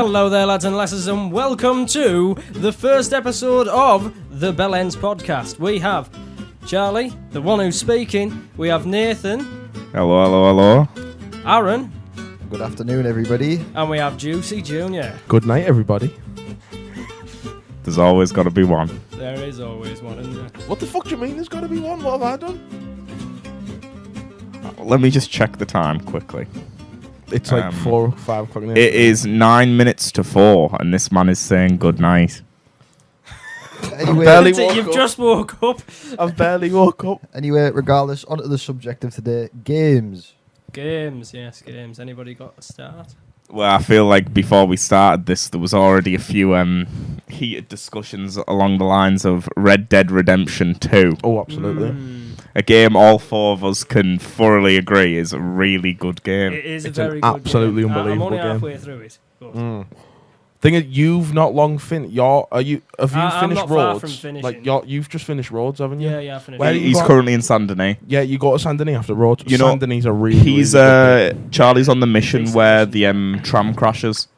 Hello there, lads and lasses, and welcome to the first episode of the Bellend Podcast. We have Charlie, the one who's speaking. We have Nathan. Hello. Aaron. Good afternoon, everybody. And we have Juicy Jr. Good night, everybody. There's always got to be one. There is always one, isn't there? What the fuck do you mean there's got to be one? What have I done? Let me just check the time quickly. It's like 4 or 5 o'clock in the It is 9 minutes to 4, and this man is saying good night. Anyway, You've just woke up. I've barely woke up. Anyway, regardless, onto the subject of today, games. Games, yes, games. Anybody got a start? Well, I feel like before we started this, there was already a few heated discussions along the lines of Red Dead Redemption 2. Oh, absolutely. A game all four of us can thoroughly agree is a really good game. It is It's a an very good absolutely game. unbelievable I'm only game. halfway through it. But Thing is, you've not long finished. Have you I'm finished not far Rhodes? from finishing. Like you've just finished Rhodes, haven't you? Yeah, I finished. Where it. you He's got- currently in Saint-Denis. Yeah, you go to Saint-Denis after Rhodes. You know, Saint-Denis are really. He's really good. Charlie's on the mission Basic where mission. the tram crashes.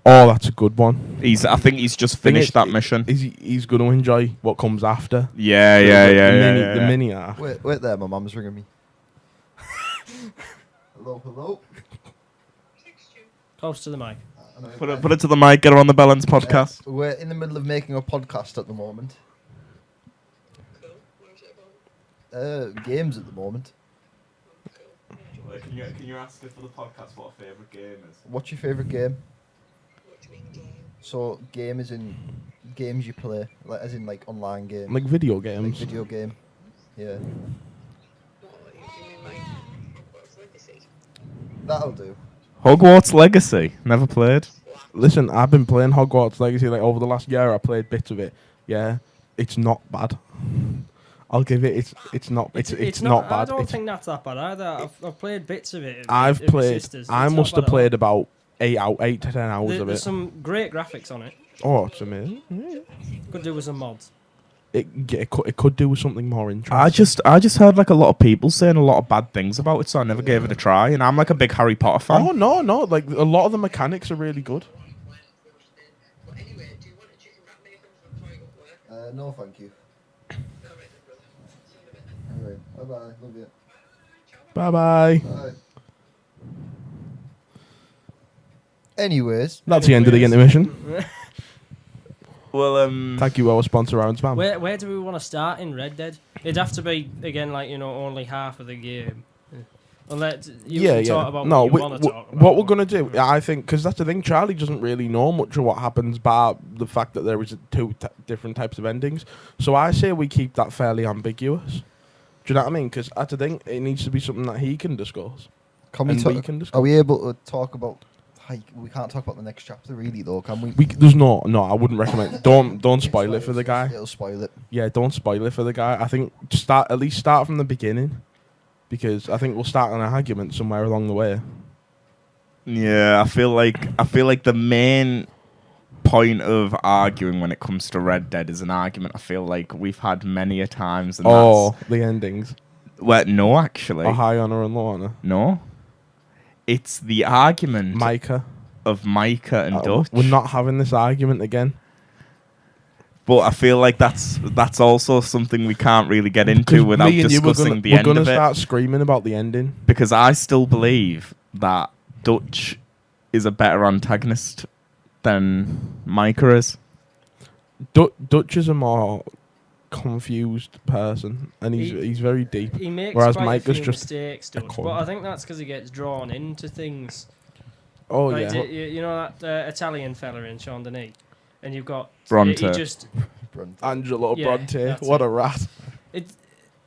Oh, that's a good one. I think he's just Thing finished is, that mission. He's going to enjoy what comes after. Yeah. The mini arc. Wait there, my mum's ringing me. Hello. Close to the mic. Put it to the mic. Get her on the Bellend Podcast. We're in the middle of making a podcast at the moment. Games at the moment. Can you ask her for the podcast what her favourite game is? What's your favourite game? So, game is in games you play, like as in like online games. Like video Like games. video game. Yeah. That'll do. Hogwarts Legacy. Never played. Listen, I've been playing Hogwarts Legacy like over the last year. I played bits of it. Yeah, it's not bad. I'll give it. It's not not bad. I don't think that's that bad either. I've played bits of it. I've with my played. sisters. I It's must not have bad at played about 8 to 10 all. hours of There's it. some great graphics on it. Oh, it's amazing. Yeah. Could do with some mods. It could do with something more interesting. I just heard like a lot of people saying a lot of bad things about it, so I never gave it a try. And I'm like a big Harry Potter fan. Oh no! Like a lot of the mechanics are really good. No, thank you. Alright, bye-bye. Love you. Bye bye. Bye. Anyways, That's the end of the intermission. Well, Thank you, our sponsor, Aaron Spam. Where do we want to start in Red Dead? It'd have to be again like only half of the game. Unless you can talk about No, what you want to talk about. what we're gonna do, I think, because that's the thing. Charlie doesn't really know much of what happens, bar the fact that there is two different types of endings. So I say we keep that fairly ambiguous. Do you know what I mean? Because that's the thing. It needs to be something that he can discuss. can we And talk? we can discuss. Are we able to talk about? We can't talk about the next chapter, really, though, can we? There's no. I wouldn't recommend. Don't spoil it for the guy. It'll spoil it. Yeah, don't spoil it for the guy. I think at least start from the beginning, because I think we'll start an argument somewhere along the way. yeah, I feel like the main point of arguing when it comes to Red Dead is an argument I feel like we've had many a times. And The endings. no, actually, A high honor and low honor. no. It's the argument Micah. of Micah and Dutch. We're not having this argument again. But I feel like that's also something we can't really get into without me and you, discussing the we're end gonna of it. start screaming about the ending. Because I still believe that Dutch is a better antagonist than Micah is. Dutch is a more confused person, and he's very deep. He makes Whereas quite Micah's a few just mistakes, a Dutch, cunt. but I think that's because he gets drawn into things. Oh Like, yeah. you know that Italian fella in Sean Denis, and you've got Bronte. He just Angelo Yeah, Bronte. that's What it. a rat.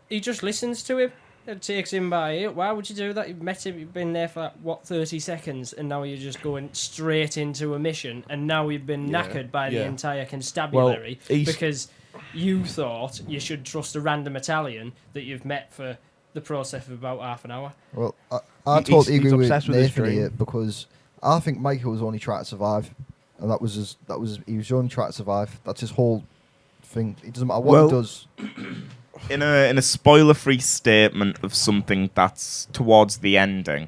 he just listens to him. It takes him by ear. Why would you do that? You've met him. You've been there for 30 seconds, and now you're just going straight into a mission, and now you've been Yeah, knackered by the yeah. entire constabulary he's- because you thought you should trust a random Italian that you've met for the process of about half an hour. Well, I He's- totally he's agree with obsessed with his Nathan dream. here, because I think Michael was only trying to survive, and he was only trying to survive. That's his whole thing. It doesn't matter what he does. In a spoiler-free statement of something that's towards the ending,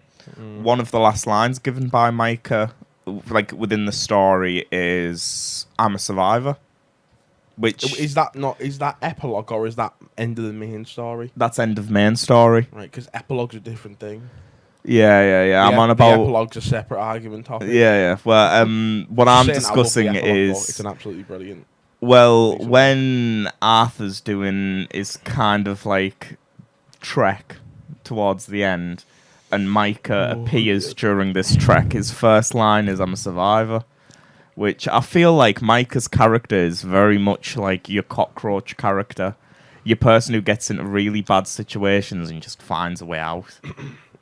one of the last lines given by Micah like within the story is I'm a Survivor, which Is that epilogue or is that end of the main story? that's end of main story. Right, because epilogue's a different thing. Yeah. I'm on The about. epilogue's a separate argument topic. Yeah. Well, what I'm Just saying, I love the discussing epilogue, though. is it's an absolutely brilliant. well, Reason. when Arthur's doing his kind of like trek towards the end, and Micah appears during this trek, his first line is "I'm a survivor," which I feel like Micah's character is very much like your cockroach character, your person who gets into really bad situations and just finds a way out.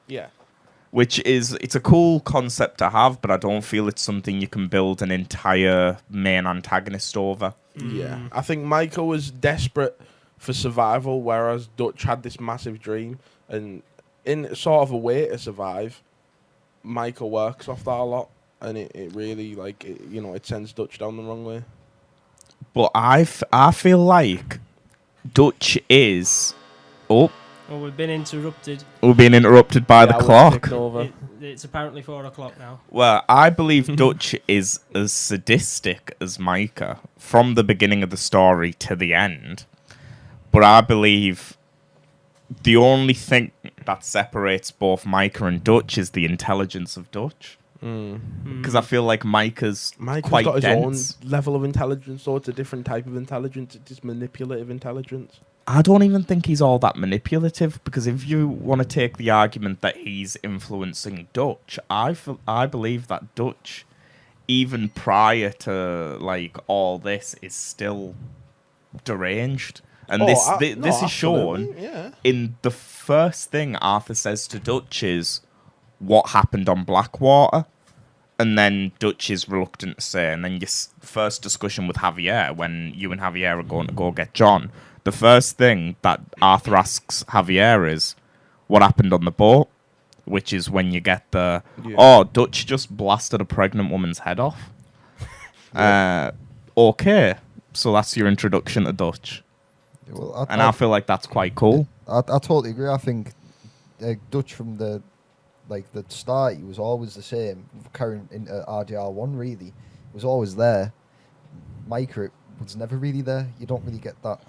Yeah. Which it's a cool concept to have, but I don't feel it's something you can build an entire main antagonist over. Yeah. I think Michael was desperate for survival, whereas Dutch had this massive dream, and in sort of a way to survive, Michael works off that a lot, and it really it sends Dutch down the wrong way. But I feel like Dutch is... Oh, Well, we've been interrupted. we're being interrupted by the we're clock. ticked over. It's apparently 4 o'clock now. Well, I believe Dutch is as sadistic as Micah from the beginning of the story to the end. But I believe the only thing that separates both Micah and Dutch is the intelligence of Dutch. Because I feel like Micah's quite got his dense. own level of intelligence, so it's a different type of intelligence. It's just manipulative intelligence. I don't even think he's all that manipulative, because if you want to take the argument that he's influencing Dutch, I believe that Dutch, even prior to like all this, is still deranged. And this is shown in the first thing Arthur says to Dutch is, "What happened on Blackwater?" And then Dutch is reluctant to say. And then your first discussion with Javier, when you and Javier are going to go get John, the first thing that Arthur asks Javier is, "What happened on the boat?" Which is when you get the, Dutch just blasted a pregnant woman's head off. Okay, so that's your introduction to Dutch. Well, I feel like that's quite cool. I totally agree. I think Dutch from the start, he was always the same. Carrying into RDR1, really, he was always there. Micah was never really there. You don't really get that.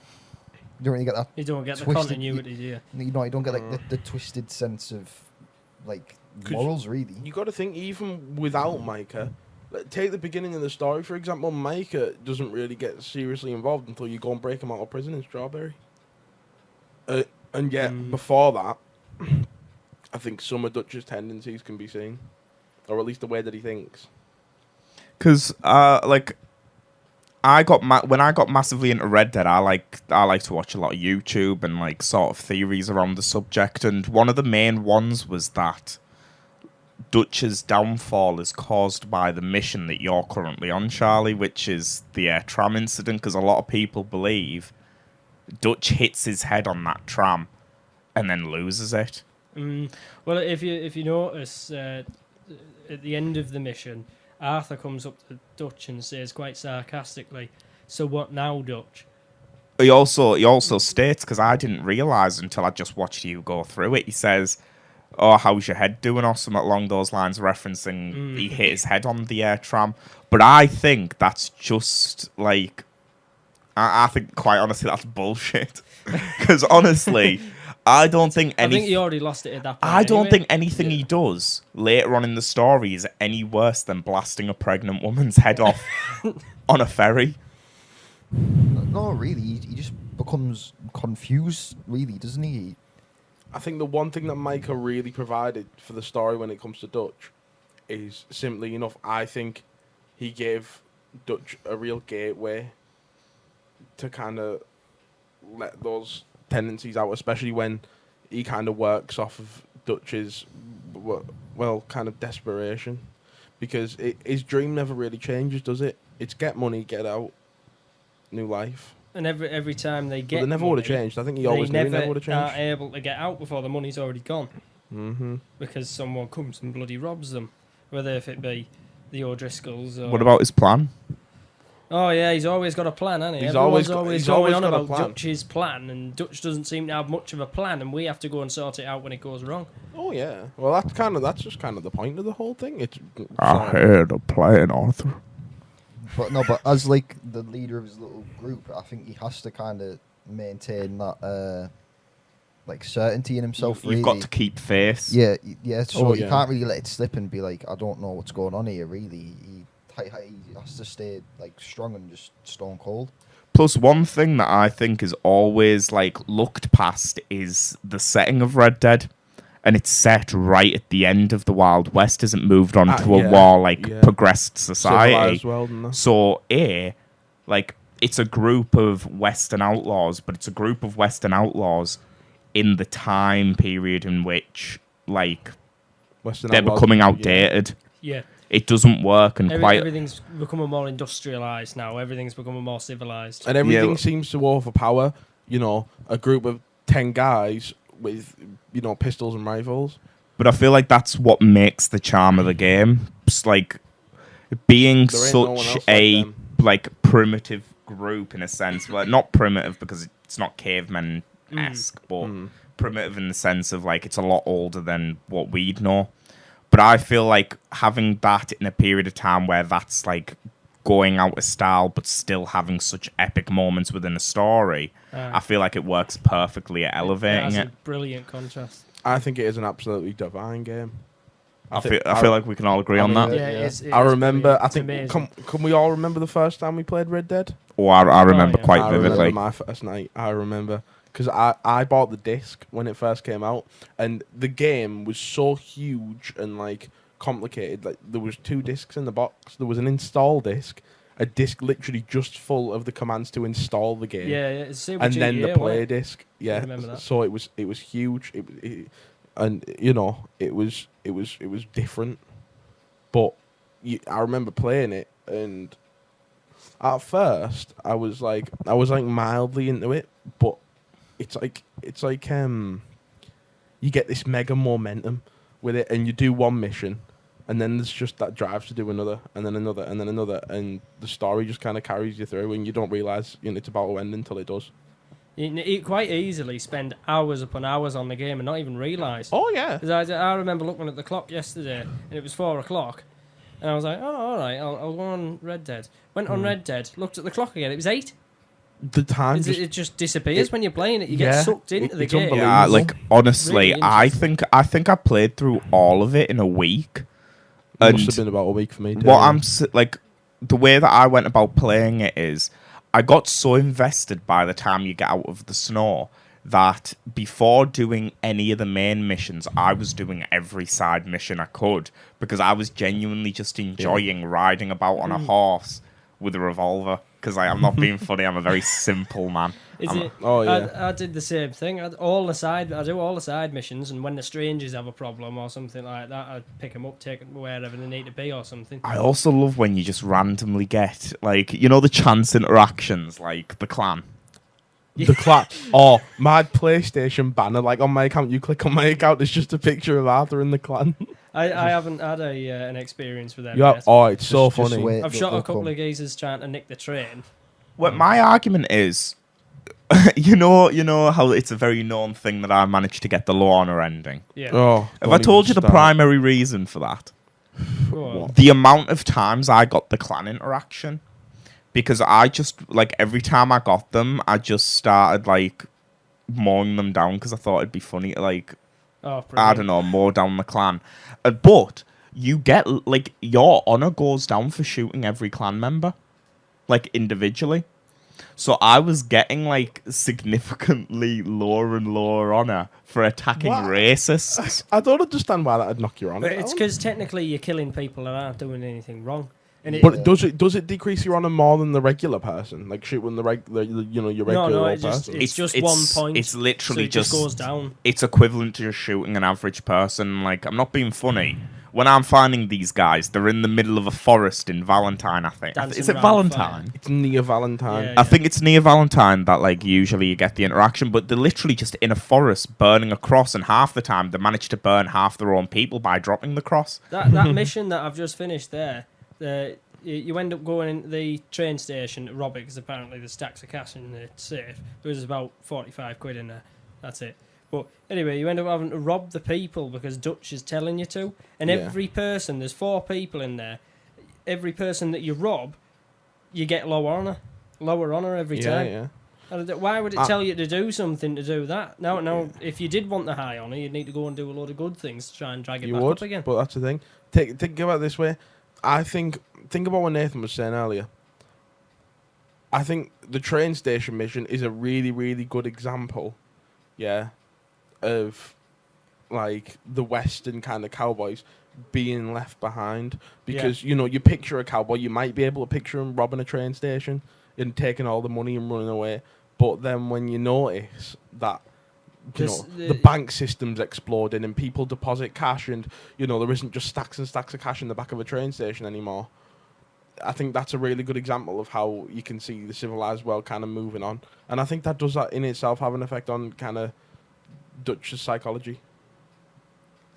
You don't really get that. You don't get the twisted, continuity, do you? You don't get like the twisted sense of like morals, really. You got to think, even without Micah, take the beginning of the story, for example. Micah doesn't really get seriously involved until you go and break him out of prison in Strawberry. And yet, before that, I think some of Dutch's tendencies can be seen, or at least the way that he thinks. Because, when I got massively into Red Dead, I like to watch a lot of YouTube and like sort of theories around the subject, and one of the main ones was that Dutch's downfall is caused by the mission that you're currently on, Charlie, which is the tram incident, because a lot of people believe Dutch hits his head on that tram and then loses it. Well, if you notice, at the end of the mission, Arthur comes up to Dutch and says quite sarcastically, "So what now, Dutch?" He also states, because I didn't realise until I just watched you go through it, he says, "Oh, how's your head doing?" or something along those lines, referencing he hit his head on the tram. But I think that's just like, I think quite honestly that's bullshit. Because honestly, I don't think I think he already lost it at that point. I don't anyway. think anything he does later on in the story is any worse than blasting a pregnant woman's head off on a ferry. No, really, he just becomes confused, really, doesn't he? I think the one thing that Micah really provided for the story when it comes to Dutch is, simply enough, I think he gave Dutch a real gateway to kind of let those tendencies out, especially when he kind of works off of Dutch's, kind of desperation. Because his dream never really changes, does it? It's get money, get out, new life. And every time they get, But they never would have changed. I think he always knew he never would have are changed. able to get out before the money's already gone. Mm-hmm. Because someone comes and bloody robs them, whether if it be the O'Driscolls or... What about his plan? Oh yeah, he's always got a plan, hasn't he? He's Everyone's always going got on a about plan. Dutch's plan, and Dutch doesn't seem to have much of a plan, and we have to go and sort it out when it goes wrong. Oh yeah. Well, that's just kind of the point of the whole thing. It's had a plan, Arthur. But as like the leader of his little group, I think he has to kind of maintain that like certainty in himself. You've got to keep faith. Yeah. So Oh, you yeah. can't really let it slip and be like, I don't know what's going on here. Really, he has to stay like strong and just stone cold. Plus, one thing that I think is always like looked past is the setting of Red Dead, and it's set right at the end of the Wild West. Hasn't moved on to a more progressed society. civilized world and that. So, like it's a group of Western outlaws, but it's a group of Western outlaws in the time period in which like Western they're outlaws, becoming yeah. outdated. Yeah. It doesn't work, and Everything's becoming more industrialised now. Everything's becoming more civilised. And everything Yeah. seems to overpower, a group of 10 guys with, pistols and rifles. But I feel like that's what makes the charm of the game. It's like being There ain't no one such else a like them. like primitive group in a sense. Well, not primitive because it's not caveman-esque, but primitive in the sense of like it's a lot older than what we'd know. But I feel like having that in a period of time where that's like going out of style but still having such epic moments within a story, I feel like it works perfectly at elevating That's it. a brilliant contrast. I think it is an absolutely divine game. I feel like we can all agree on that. Yeah, it is. I remember, brilliant. I It's think, amazing. can we all remember the first time we played Red Dead? Oh, I remember yeah. quite I vividly. remember my first night. I remember because I bought the disc when it first came out, and the game was so huge and like complicated. Like there was 2 discs in the box. There was an install disc, a disc literally just full of the commands to install the game, Yeah, it's Super and then the GTA, play wasn't it? disc. Yeah, remember that. so it was huge. And it was different. But I remember playing it, and at first I was like mildly into it, but it's like you get this mega momentum with it, and you do one mission, and then there's just that drive to do another, and then another, and then another, and the story just kind of carries you through, and you don't realize it's about to end until it does. You quite easily spend hours upon hours on the game and not even realise. Oh yeah. 'Cause I remember looking at the clock yesterday, and it was 4 o'clock, and I was like, "Oh, all right, I'll go on Red Dead." Went on Red Dead, looked at the clock again. It was 8. The time It just disappears when you're playing it. You get yeah, sucked into the it's game. unbelievable. Yeah, like honestly, Really I interesting. think I played through all of it in a week. It must And have been about a week for me. what like the way that I went about playing it is I got so invested by the time you get out of the snow that before doing any of the main missions, I was doing every side mission I could because I was genuinely just enjoying riding about on a horse with a revolver. Because I'm not being funny, I'm a very simple man. Oh yeah. I did the same thing. I do all the side missions, and when the strangers have a problem or something like that, I pick them up, take them wherever they need to be or something. I also love when you just randomly get, like, the chance interactions, like the clan. The clap. Oh, my PlayStation banner, like on my account, you click on my account, it's just a picture of Arthur in the clan. I haven't had an experience with them Yeah. yet. Oh, it's so Just funny. wait, I've they'll- shot a they'll couple come. of geezers trying to nick the train. Well, my argument is, you know how it's a very known thing that I managed to get the Lorna ending. Yeah. Oh, Have I told you the primary reason for that? Go on. The amount of times I got the clan interaction. Because I just, like, every time I got them, I just started, like, mowing them down because I thought it'd be funny to, like, Oh, I don't know, mow down the clan. But you get, like, your honour goes down for shooting every clan member, like, individually. So I was getting, like, significantly lower and lower honour for attacking What? racists. I don't understand why that'd knock your honor. But it's because technically you're killing people and aren't doing anything wrong. And But does it decrease your honor more than the regular person? Like shooting your regular no, old person? it's just 1 point. It's literally so it just goes down. It's equivalent to just shooting an average person. Like, I'm not being funny. When I'm finding these guys, they're in the middle of a forest in Valentine, I think. Dancing Is it around Valentine? It's near Valentine. Yeah. I think it's near Valentine that, like, usually you get the interaction, but they're literally just in a forest burning a cross, and half the time they manage to burn half their own people by dropping the cross. That mission that I've just finished there, you end up going into the train station to rob it because apparently there's stacks of cash in the safe. There's about 45 quid in there. That's it. But anyway, you end up having to rob the people because Dutch is telling you to. And Yeah. every person, there's 4 people in there. Every person that you rob, you get lower honour every time. Yeah. Why would it tell you to do something to do that? No. If you did want the high honour, you'd need to go and do a load of good things to try and drag it You back would, up again. but that's the thing. Think about it this way. I think about what Nathan was saying earlier. I think the train station mission is a really, really good example, of like the Western kind of cowboys being left behind. Because, you picture a cowboy, you might be able to picture him robbing a train station and taking all the money and running away. But then when you notice that the bank system's exploding and people deposit cash and, there isn't just stacks and stacks of cash in the back of a train station anymore. I think that's a really good example of how you can see the civilized world kind of moving on. And I think that does that in itself have an effect on kind of Dutch's psychology.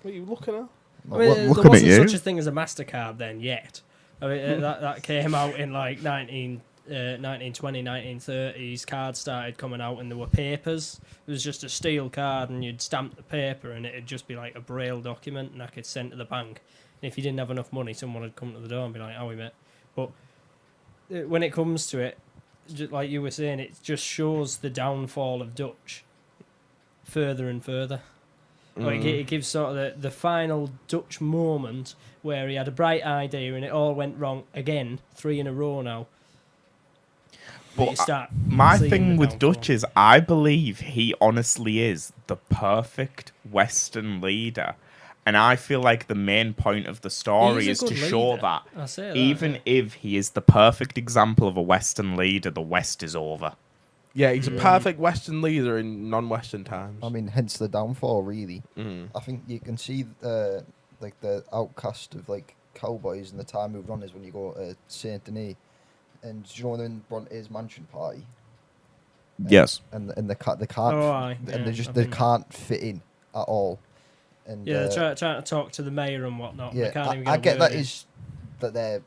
What are you looking at? I mean, there looking at wasn't you. such a thing as a MasterCard then yet. I mean, that came out in like 1920, 1930s. Cards started coming out and there were papers. It was just a steel card and you'd stamp the paper and it'd just be like a braille document and I could send to the bank. And if you didn't have enough money, someone would come to the door and be like, "How we met?" But when it comes to it, just like you were saying, it just shows the downfall of Dutch further and further. Like it gives sort of the final Dutch moment where he had a bright idea and it all went wrong again, 3 in a row now. But you start My seeing thing the with downfall. Dutch is I believe he honestly is the perfect Western leader. And I feel like the main point of the story He's a is to good show leader. that I say that, even yeah. if he is the perfect example of a Western leader, the West is over. Yeah, he's a perfect Western leader in non-Western times. I mean, hence the downfall, really. Mm. I think you can see like the outcast of like cowboys and the time moved on is when you go to Saint Denis, and in Bronte's mansion party. Yes. And they can't Oh, aye, and yeah, they I've been- can't fit in at all. And Yeah, they're trying to talk to the mayor and whatnot. yeah, they can't even I get a get word that in. is that they're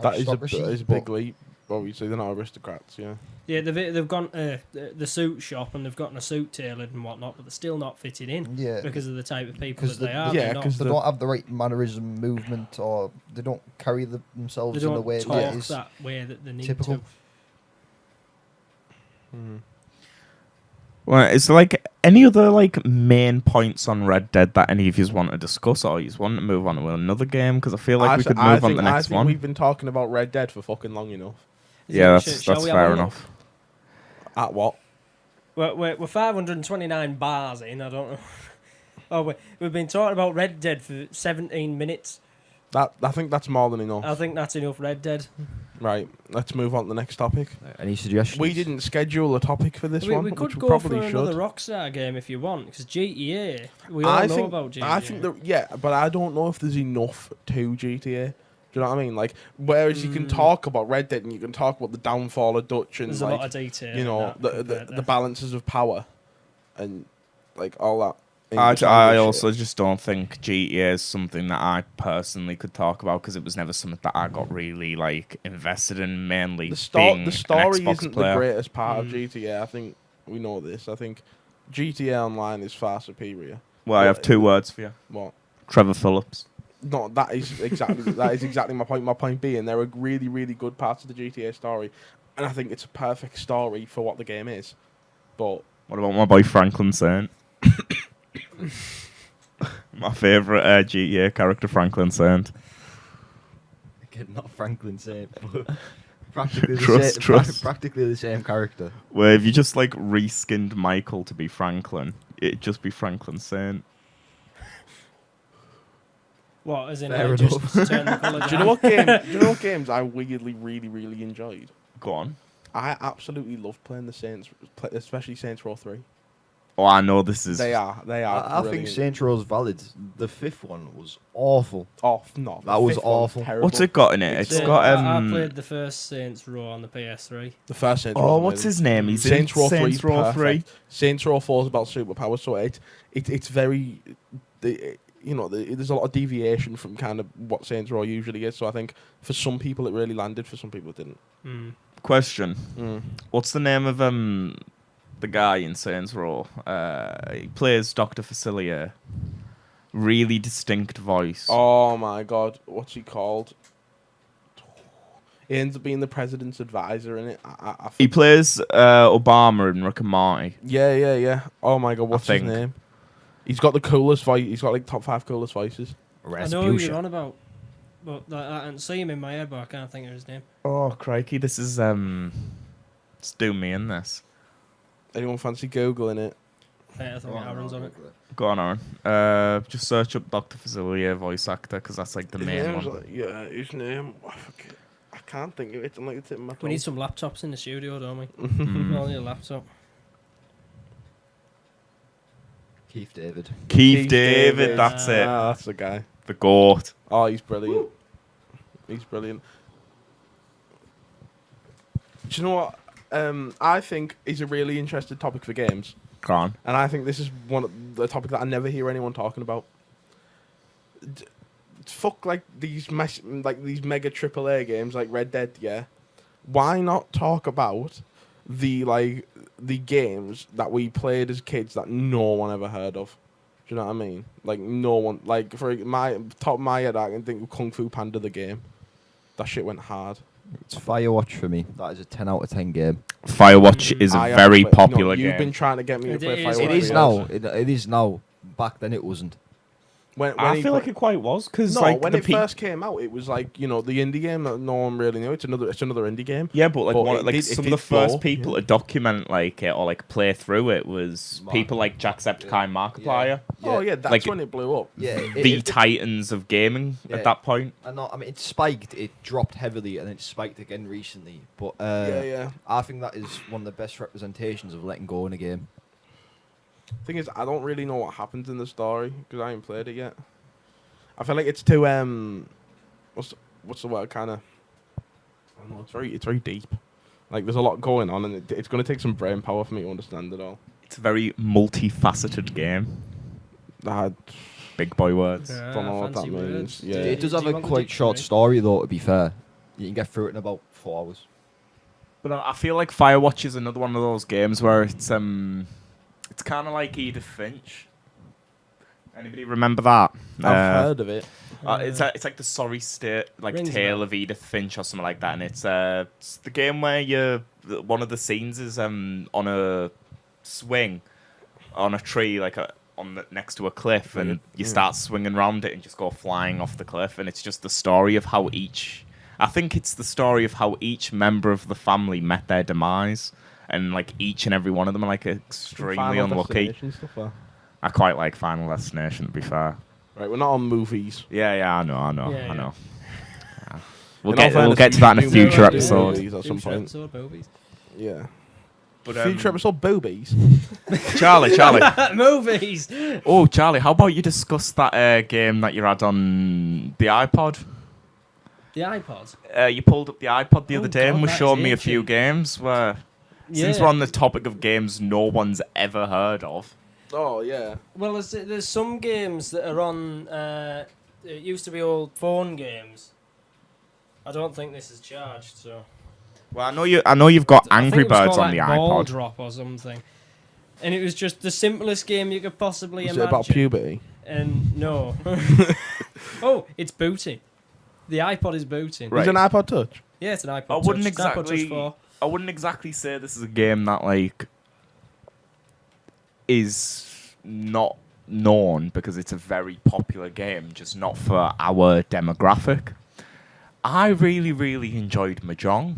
That is aristocracy, a but big leap. Obviously, they're not aristocrats, yeah. Yeah, they've gone to the suit shop and they've gotten a suit tailored and whatnot, but they're still not fitting in Yeah. because of the type of people 'Cause that they the- are. yeah, They're not- 'cause they don't have the right mannerism, movement, or they don't carry themselves they in a don't way talk that is that way that they need typical. to. Mm. Well, is there like any other like main points on Red Dead that any of you want to discuss, or you want to move on to another game? Because I feel like we could move on to the next one. We've been talking about Red Dead for fucking long enough. Yeah, Shall that's we have fair a look? enough. At what? We're 529 bars in. I don't know. Oh, we've been talking about Red Dead for 17 minutes. I think that's more than enough. I think that's enough Red Dead. Right, let's move on to the next topic. Any suggestions? We didn't schedule a topic for this We one, could which we go for probably another should. Rockstar game if you want, because GTA. We all know about GTA. I think that, yeah, but I don't know if there's enough to GTA. Do you know what I mean? Like, whereas you can talk about Red Dead and you can talk about the downfall of Dutch and There's a like, lot of detail. you in know, that the balances of power and like all that. I English also language just don't think GTA is something that I personally could talk about because it was never something that I got really like invested in. Mainly, shit. being The an story Xbox isn't player. the greatest part of GTA. I think we know this. I think GTA Online is far superior. Well, I have 2 words for you: What? Trevor Phillips. No, that is exactly my point. My point being, there are really, really good parts of the GTA story, and I think it's a perfect story for what the game is. But What about my boy Franklin Saint? My favourite GTA character, Franklin Saint. Again, not Franklin Saint, but practically practically the same character. Where if you just like reskinned Michael to be Franklin, it'd just be Franklin Saint. What, as in Fair like, enough. just turn the colour do you know what game? Do you know what games I weirdly, really, really enjoyed? Go on. I absolutely loved playing the Saints, especially Saints Row 3. Oh, I know this is. They are. I think brilliant. Saints Row's valid. The 5th one was awful. No, That the was 5th one awful. terrible. What's it got in it? It's Yeah, got I played the first Saints Row on the PS3. The first Saints Oh, Row. what's his name? He's Saints in Row 3. Saints Row 3. Saints Row 4 is about superpowers, so it's very. there's a lot of deviation from kind of what Saints Row usually is. So I think for some people it really landed, for some people it didn't. Question. What's the name of the guy in Saints Row? He plays Dr. Facilier. Really distinct voice. Oh my god, what's he called? He ends up being the president's advisor in it. He plays Obama in Rick and Morty. Yeah. Oh my god, what's his name? He's got the coolest voice. He's got like top 5 coolest voices. I know who you're on about, but I can see him in my head, but I can't think of his name. Oh crikey, this is it's doing me in this. Anyone fancy Googling it? I think Aaron's on it. Go on, Aaron. Just search up Dr. Facilier voice actor because that's like the main one. His name. I can't think of it. I'm like the tip of my tongue. We need some laptops in the studio, don't we? We all need a laptop. Keith David. Keith David, that's it. That's the guy. The GOAT. Oh, he's brilliant. He's brilliant. Do you know what? I think is a really interesting topic for games. Go on. And I think this is one of the topic that I never hear anyone talking about. Fuck like these mega AAA games like Red Dead, yeah. Why not talk about the games that we played as kids that no one ever heard of? Do you know what I mean? Like no one, like for my top of my head, I can think of Kung Fu Panda the game. That shit went hard. It's Firewatch for me. That is a 10 out of 10 game. Firewatch is a very popular game. You've been trying to get me to play Firewatch. It is now. It is now. Back then it wasn't. When I feel like it quite was because when it first came out, it was like the indie game that no one really knew. It's another indie game. Yeah, but some of the first people to document it or play through it was people like Jacksepticeye and Markiplier. Yeah. Oh yeah, that's when it blew up. Yeah, the titans of gaming at that point. I mean, it spiked. It dropped heavily and it spiked again recently. But I think that is one of the best representations of letting go in a game. Thing is, I don't really know what happens in the story because I haven't played it yet. I feel like it's too what's the word? Kind of. I don't know. It's very deep. Like there's a lot going on, and it's going to take some brain power for me to understand it all. It's a very multifaceted game. Big boy words. Don't know what that means. Yeah. It does have a quite short story though. To be fair, you can get through it in about 4 hours. But I feel like Firewatch is another one of those games where it's kind of like Edith Finch. Anybody remember that? I've heard of it. It's like the Sorry State, Tale of Edith Finch or something like that, and it's the game where one of the scenes is on a swing on a tree, next to a cliff, and you start swinging around it and just go flying off the cliff, and it's just the story of how each member of the family met their demise. And each and every one of them are extremely unlucky. I quite like Final Destination, to be fair. Right, we're not on movies. Yeah, I know. Yeah. Yeah. We'll get to that in a future episode. At some point. Yeah. But future episode boobies. Charlie. Movies. Oh, Charlie, how about you discuss that game that you had on the iPod? The iPod? You pulled up the iPod the other day and was showing me a few games where... Since we're on the topic of games no one's ever heard of. Oh, yeah. Well, there's some games that are on... it used to be old phone games. I don't think this is charged, so... Well, I know you've got Angry Birds on the Ball iPod. Drop or something. And it was just the simplest game you could possibly imagine. Is it about puberty? And no. Oh, it's booting. The iPod is booting. Right. Is it an iPod Touch? Yeah, it's an iPod I wouldn't Touch. exactly... iPod Touch 4. I wouldn't exactly say this is a game that is not known because it's a very popular game, just not for our demographic. I really, really enjoyed Mahjong.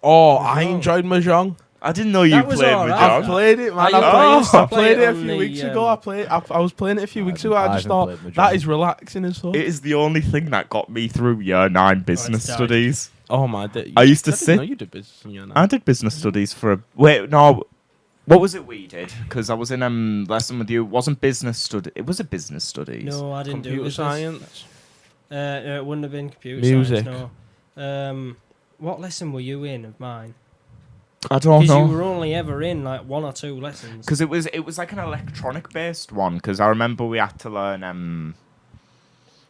Oh, I enjoyed Mahjong. I didn't know you played Mahjong. I played it, man. I played it a few weeks ago. I was playing it a few weeks ago. I just thought that is relaxing as well. It is the only thing that got me through year 9 business studies. Oh my god! I used to sit. No, you did business in year 9. I did business studies for a wait. No, what was it we did? Because I was in lesson with you. It wasn't business study. It was a business studies. No, I didn't do computer business. science. It wouldn't have been computer Music. science. No. What lesson were you in of mine? I don't Because you know. were only ever in like 1 or 2 lessons. Because it was like an electronic based one. Because I remember we had to learn.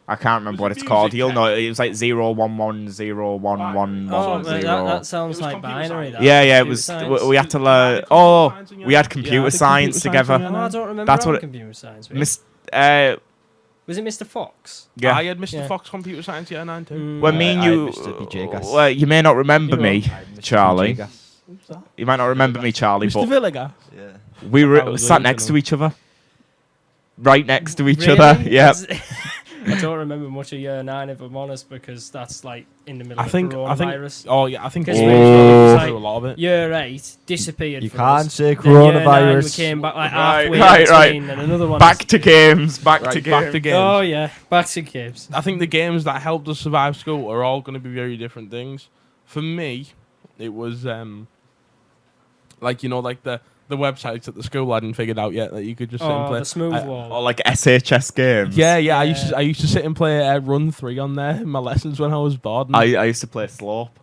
I can't remember what Was it it's called. music You'll tech? know. It was like 011011110. Oh, that It sounds was like computer binary. science. That. Yeah, it Computer was. science. We had to Did learn. you have Oh, computer science in we had year- computer Yeah, I science think computer together. science in Oh, year I don't remember That's having what it- computer science. Miss. Was it Mr. Fox? Yeah. I had Mr. Yeah. Fox Computer Science Year 9 too. Well, me and I had you. Mr. BJ Gas. Well, you may not remember You me, I had Mr. Charlie. BJ Gas. You might not remember me, Charlie, Mr. but Villager. Yeah. we I were was sat losing next to them. each other. Right next to each Really? other. Yeah. I don't remember much of year 9 if I'm honest, because that's like in the middle I of think. coronavirus. Oh yeah, I think. Because we we went was like- through a lot of it. Year 8 disappeared. You for can't us. say Then year 9 we coronavirus. came back like Right, halfway right, in right. between, and another one. Back to games. Back Right, to back games. to games. Oh yeah, back to games. I think the games that helped us survive school are all going to be very different things. For me, it was like like the websites that the school hadn't figured out yet that you could just sit and Oh, play. the smooth I- wall. Or like SHS games. Yeah, I Yeah. used to sit and play Run 3 on there in my lessons when I was bored. and- I used to play Slope.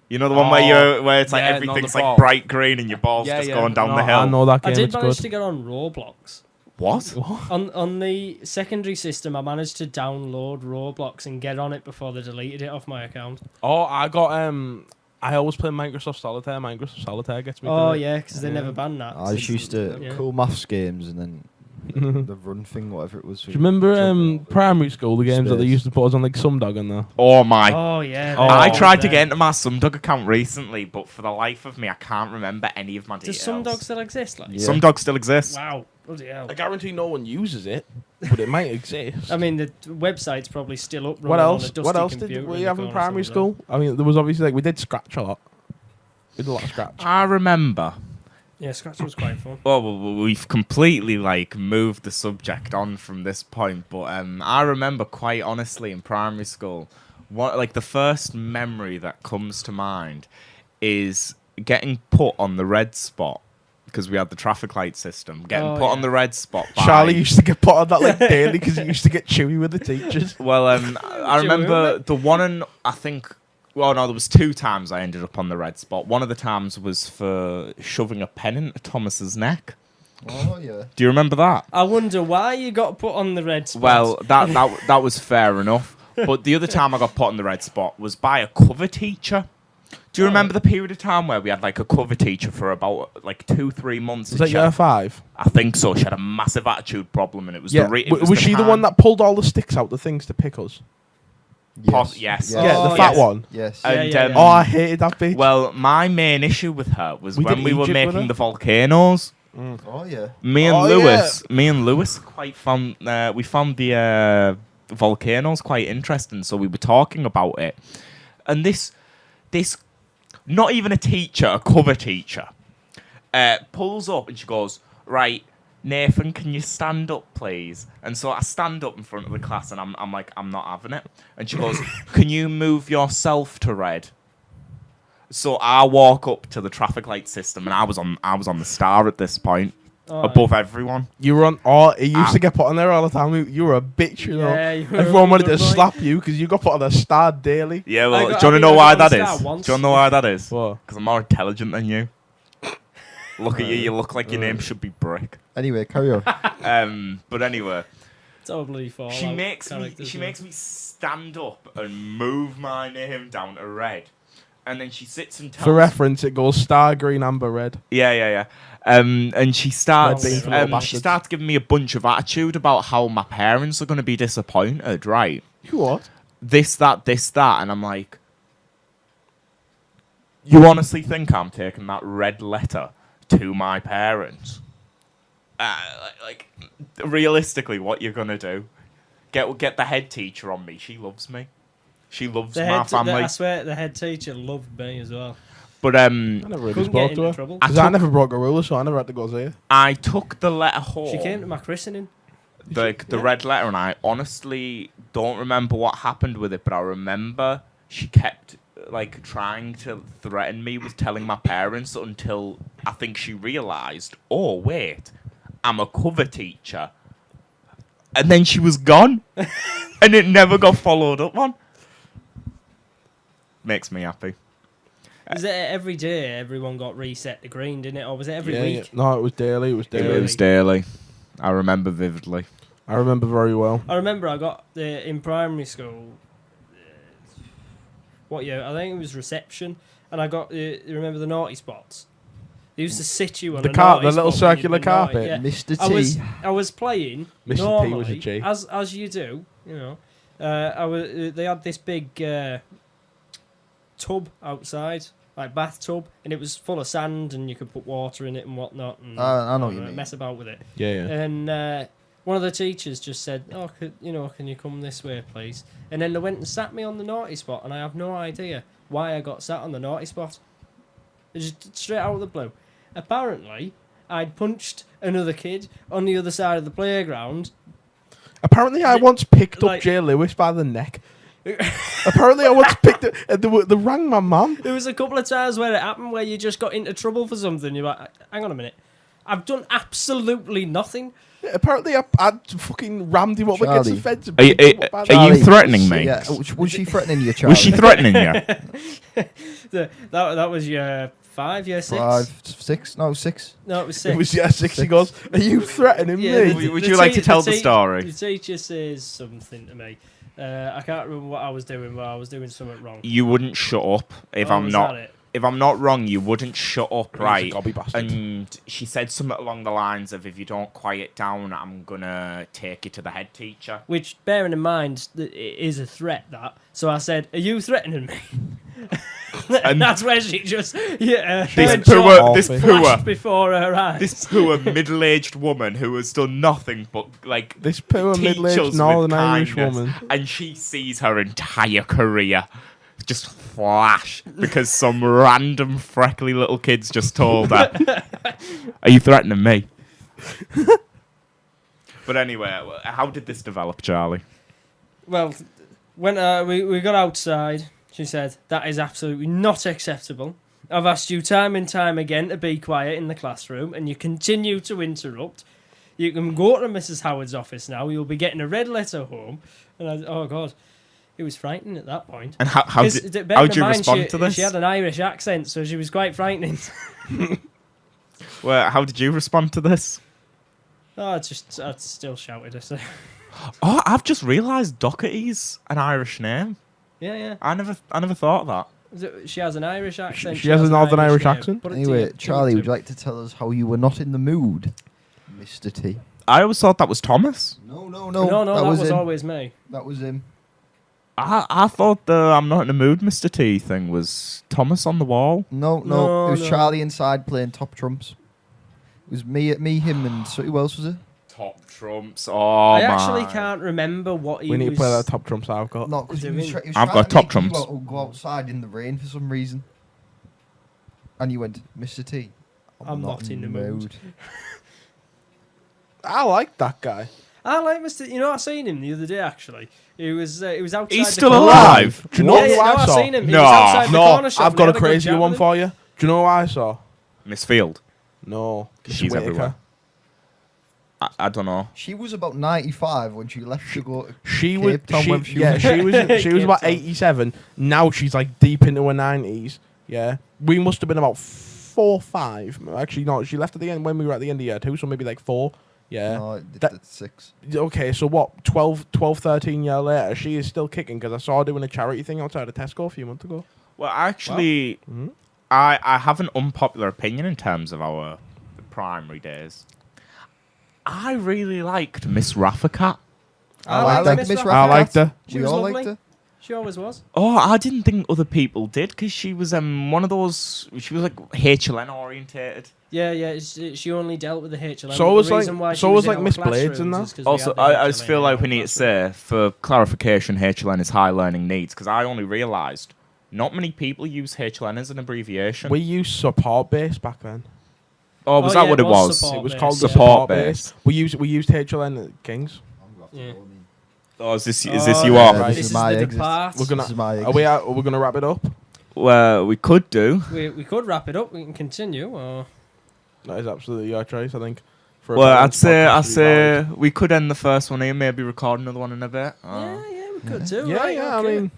You know the one where it's like yeah, not everything's the like ball. bright green and your ball's Yeah, just yeah. going down No, the hill. I know that game. I did It's manage good. to get on Roblox. What? What? On the secondary system, I managed to download Roblox and get on it before they deleted it off my account. Oh, I got I always play Microsoft Solitaire. Microsoft Solitaire gets me. Oh through it. yeah, because they Yeah. never banned that. I just used to Yeah. cool maths games and then the run thing, whatever it was. Do you remember primary school, the games that they Space. used to put us on like Sumdog and that? Oh my. Oh yeah. Oh, I they- tried to they- get into my Sumdog account recently, but for the life of me, I can't remember any of my Does details. some dogs still exist? Like, Yeah. Sumdog still exists. wow, bloody hell. I guarantee no one uses it, but it might exist. I mean, the website's probably still up. What running else? On a dusty What else computer did we in the have in corner primary somewhere. school? I mean, there was obviously we did Scratch a lot. We did a lot of Scratch. I remember. Yeah, Scratch was quite fun. Well, we've completely like moved the subject on from this point, but I remember quite honestly in primary school, what like the first memory that comes to mind is getting put on the red spot because we had the traffic light system. Getting Oh, put on yeah. the red spot. By, Charlie used to get put on that like daily because he used to get chewy with the teachers. Well, I remember the one, and I think. Well, no, there was 2 times I ended up on the red spot. One of the times was for shoving a pen into Thomas's neck. Oh yeah. Do you remember that? I wonder why you got put on the red spot. Well, that was fair enough. But the other time I got put on the red spot was by a cover teacher. Do you remember the period of time where we had like a cover teacher for about like 2-3 months? Was that She year had- 5? I think so. She had a massive attitude problem, and it was Yeah. the re- it Was she the time- one that pulled all the sticks out the things to pick us? Yes. Yeah, the Oh, fat yes. one. Yes. Yeah, And, yeah, um, yeah. Oh, I hated that bitch. Well, my main issue with her was We when did we were Egypt with making her? the volcanoes. Oh yeah. Me and Oh, Lewis quite found we found the volcanoes quite interesting, so we were talking about it. And this not even a teacher, a cover teacher, pulls up and she goes, "Right, Nathan, can you stand up, please?" And so I stand up in front of the class, and I'm like, "I'm not having it." And she goes, "Can you move yourself to red?" So I walk up to the traffic light system, and I was on the star at this point, Oh, above everyone. You were on. Oh, he used to get put on there all the time. You were a bitch, you know. Yeah, you were Everyone a wanted to good boy. slap you because you got put on the star daily. Yeah, I well, got- do you I want to think know I why got on that the is? star Do once. you want to know why that is? What? Because I'm more intelligent than you. Look at you. You look like your name should be Brick. Anyway, carry on. But anyway, Totally fall. she makes me stand up and move my name down to red, and then she sits and tells For reference, it goes star, green, amber, red. Yeah. And she starts Well, little she bastards. starts giving me a bunch of attitude about how my parents are going to be disappointed, right? You what? This, that, and I'm like, you honestly think I'm taking that red letter to my parents? Like, realistically, what you're gonna do? Get the head teacher on me. She loves me. She loves my family. I swear, the head teacher loved me as well. But I never really Couldn't spoke get to into her. trouble. I Because I took- never broke a ruler, so I never had to go see her. I took the letter home. She came to my christening. the red letter, and I honestly don't remember what happened with it, but I remember she kept like trying to threaten me with telling my parents until I think she realised, oh wait, I'm a cover teacher, and then she was gone, and it never got followed up on. Makes me happy. Was it every day everyone got reset to green, didn't it? Or was it every week? Yeah. No, it was daily. It was daily. It was daily. I remember vividly. I remember very well. I remember I got in primary school. What year? I think it was reception, and I got. You remember the naughty spots? They used to sit you on The naughty little spot when you'd circular been naughty, carpet. yeah. Mr. T. I was playing Mr. T normally, was a G. as you do, you know. They had this big tub outside, like bathtub, and it was full of sand, and you could put water in it and whatnot, and I know what you mean. mess about with it. Yeah. And one of the teachers just said, "Oh, can you come this way, please?" And then they went and sat me on the naughty spot, and I have no idea why I got sat on the naughty spot. Just straight out of the blue. Apparently, I'd punched another kid on the other side of the playground. Apparently, I once picked up like- Jay Lewis by the neck. Apparently, I once picked it. They rang my mum. There was a couple of times where it happened where you just got into trouble for something. You're like, hang on a minute. I've done absolutely nothing. Apparently, I fucking rammed him up against the Charlie. fence. and Are you, picked him up by the are you neck. threatening me? Yeah, was she threatening you, Charlie? Was she threatening you? That was year 5, year 6? 5, 6? No, 6. No, it was 6. It was year 6. He goes, "Are you threatening Yeah, me?" Would you like to tell the story? The teacher says something to me. I can't remember what I was doing, but I was doing something wrong. You wouldn't shut up if Oh, I'm was not. that it? If I'm not wrong, you wouldn't shut up, He's a right? gobby bastard. And she said something along the lines of, "If you don't quiet down, I'm gonna take you to the head teacher." Which, bearing in mind that it is a threat, that. So I said, "Are you threatening me?" And that's where she just This poor before her eyes. this poor middle-aged woman who has done nothing but like This poor teach middle-aged us with Northern Irish kindness, woman. and she sees her entire career just flash because some random freckly little kids just told her, "Are you threatening me?" But anyway, how did this develop, Charlie? Well, when we got outside, she said, "That is absolutely not acceptable. I've asked you time and time again to be quiet in the classroom, and you continue to interrupt. You can go to Mrs. Howard's office now. You'll be getting a red letter home." And I, oh God, it was frightening at that point. And how Bear did in you mind, respond to this? She had an Irish accent, so she was quite frightening. Well, how did you respond to this? Oh, I still shouted. I said, Oh, I've just realised Doherty's an Irish name. yeah. I never thought that. She has an Irish accent. She has a Northern Irish name. accent? Put it Anyway, to Charlie, you. would you like to tell us how you were not in the mood, Mr. T? I always thought that was Thomas. No, No, that was him. always me. That was him. I thought the "I'm not in the mood, Mr. T" thing was Thomas on the wall. No, No, it was no. Charlie inside playing top trumps. It was me, him, and so who else was it? Top trumps. Oh I my! actually can't remember what he We need was. to play that top trumps I've got. No, because he was, doing? he was I've trying got to top make you trumps. go outside in the rain for some reason. And you went, Mr. T. I'm not in the mood. I like that guy. I like Mr. You know, I seen him the other day. Actually, he was outside. He's the still corner. alive. Do you know Yeah, who no, I saw? seen him. He No, was outside the No, corner shop I've and got he a had good crazy chat one with him. for you. Do you know who I saw? Miss Field. No. She's Whittaker. everywhere. I don't know. She was about 95 when she left to go to She was, Cape Town when she yeah, was- she was Cape about Town. 87. Now she's like deep into her 90s. Yeah, we must have been about 4, 5. Actually, no, she left at the end when we were at the end of year 2, so maybe like 4. Yeah. No, That- that's 6. Okay, so what? 12, 13 years later, she is still kicking because I saw her doing a charity thing outside of Tesco a few months ago. Well, actually, Mhm. I have an unpopular opinion in terms of our primary days. I really liked Miss Raffacat. I liked like Miss Miss Raffacat. I liked her. She We was all lovely. liked her. She always was. Oh, I didn't think other people did because she was one of those. She was like HLN orientated. Yeah. She only dealt with the HLM. So but was the like- reason why she so was was in like our Miss Blades and classrooms that? is 'cause we Also, had the I just HLM feel in like our we need to classroom. say, for clarification, HLN is high learning needs because I only realised not many people use HLN as an abbreviation. We used support base back then. Oh, was Oh, that yeah, what it it was was? support It was base, called yeah. Support base. We used HLN at Kings. Yeah. Oh, is this Oh, you yeah, up? right. This is my the exit. depart. We're gonna. This is my Are we? Are we gonna wrap it up? Well, we could do. We could wrap it up. We can continue. Or That is absolutely your choice, I think. For a Well, balanced podcast to be valid. we could end the first one here, maybe record another one in a bit. yeah, we could do. Yeah, right, yeah. okay. I mean,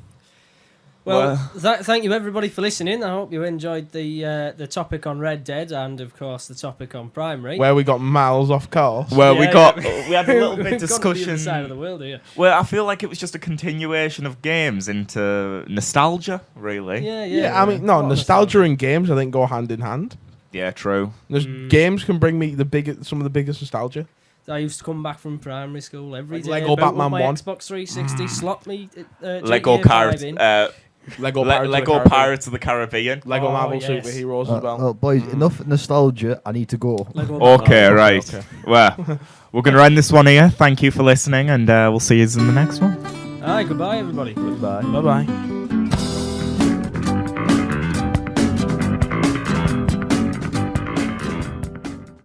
Well, thank you everybody for listening. I hope you enjoyed the topic on Red Dead and of course the topic on Primary. Where we got miles off course. Well, we had a little We've bit gone to the other discussion. side of the world here. Well, I feel like it was just a continuation of games into nostalgia, really. Yeah, I mean, no, nostalgia and games I think go hand in hand. Yeah, true. Games can bring me some of the biggest nostalgia. I used to come back from primary school every day. Lego boot Batman up my 1. Xbox 360, slot me Lego GTA 5 in. Lego Pirates of the Caribbean. Lego Marvel yes. Superheroes as well. Well, boys, enough nostalgia. I need to go. Lego Okay, Batman. right. Okay. Well, we're going to end this one here. Thank you for listening, and we'll see you in the next one. Aye, goodbye everybody. Goodbye. Bye-bye.